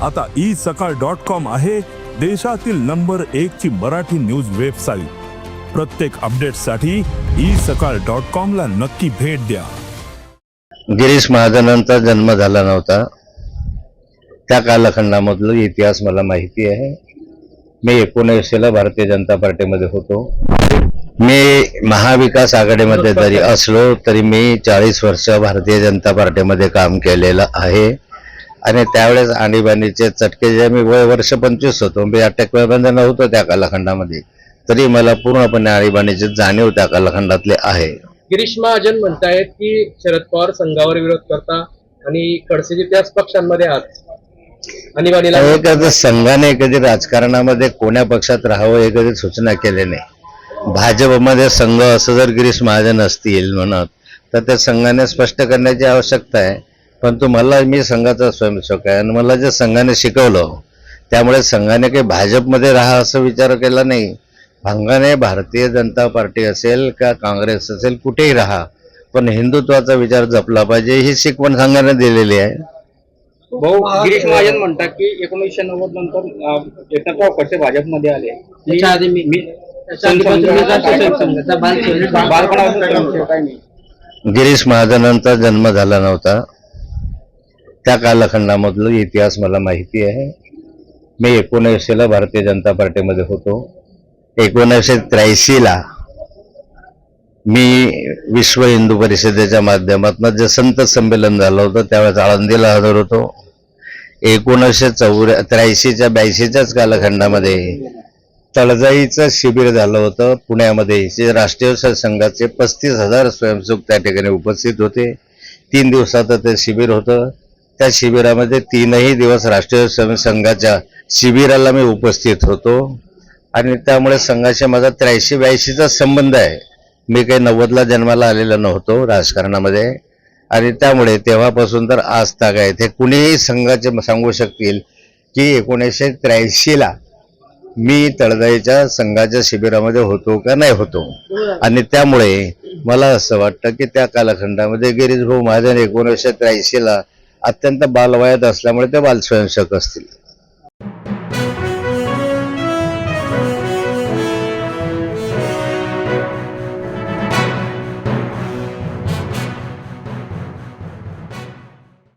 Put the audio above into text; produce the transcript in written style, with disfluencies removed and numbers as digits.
आता isakal.com आहे देशातील नंबर 1 ची मराठी न्यूज वेबसाईट। प्रत्येक अपडेटसाठी isakal.com ला नक्की भेट द्या। गिरीश महाजनांचा जन्म झाला नव्हता, त्या कालखंडामधला इतिहास मला माहिती आहे। मी 19ला भारतीय जनता पार्टीमध्ये होतो। मी महाविकास आघाडीमध्ये जरी असलो तरी मी 40 वर्ष भारतीय जनता पार्टीमध्ये काम केलेलं आहे आणि त्यावेळेस आणीबाणीचे चटके जे मी वर्ष 25 होतो, मी अटकमध्ये नव्हतो त्या कालखंडामध्ये, तरी मला पूर्णपणे आणीबाणीची जाणीव त्या कालखंडातले आहे। गिरीश महाजन म्हणतायत की शरद पवार संघावर विरोध करता आणि खडसेजी त्याच पक्षांमध्ये आहात। आणीबाणीला कधी संघाने कधी राजकारणामध्ये कोण्या पक्षात राहावं हे कधी सूचना केली नाही। भाजपमध्ये संघ असं जर गिरीश महाजन असतील म्हणत तर त्या संघाने स्पष्ट करण्याची आवश्यकता आहे। परंतु मी संघाचा स्वयंसेवक आहे आणि मला जे संघाने शिकवलं त्यामुळे संघाने काही भाजपमध्ये राहा असं विचार केला नाही। संघाने भारतीय जनता पार्टी असेल का काँग्रेस असेल कुठेही राहा, पण हिंदुत्वाचा विचार जपला पाहिजे ही शिकवण संघाने दिलेली आहे। गिरीश महाजन म्हणतात की 1990 नंतर एकनाथराव खडसे भाजपमध्ये आले। गिरीश महाजनांचा जन्म झाला नव्हता, त्या कालखंडामधला इतिहास मला माहिती आहे। मी 19ला भारतीय जनता पार्टीमध्ये होतो। 1983ला मी विश्व हिंदू परिषदेच्या माध्यमातून जे संत संमेलन झालं होतं त्यावेळेस आळंदीला हजर होतो। 1983च्या 82च्याच कालखंडामध्ये तळजाईचं शिबिर झालं होतं पुण्यामध्ये, जे राष्ट्रीय संघाचे 35,000 स्वयंसेवक त्या ठिकाणी उपस्थित होते। 3 दिवसाचं ते शिबिर होतं। त्या शिबिरामध्ये 3ही दिवस राष्ट्रीय संघाच्या शिबिराला मी उपस्थित होतो आणि त्यामुळे संघाशी माझा 83-82चा संबंध आहे। मी काही 90ला जन्माला आलेला नव्हतो राजकारणामध्ये आणि त्यामुळे तेव्हापासून तर आज तागायत हे कुणीही संघाचे सांगू शकतील की 1983ला मी तळजाईच्या संघाच्या शिबिरामध्ये होतो का नाही होतो। आणि त्यामुळे मला असं वाटतं की त्या कालखंडामध्ये गिरीश भाऊ महाजन 1983ला अत्यंत बालवयात असल्यामुळे ते बाल स्वयंसेवक असतील।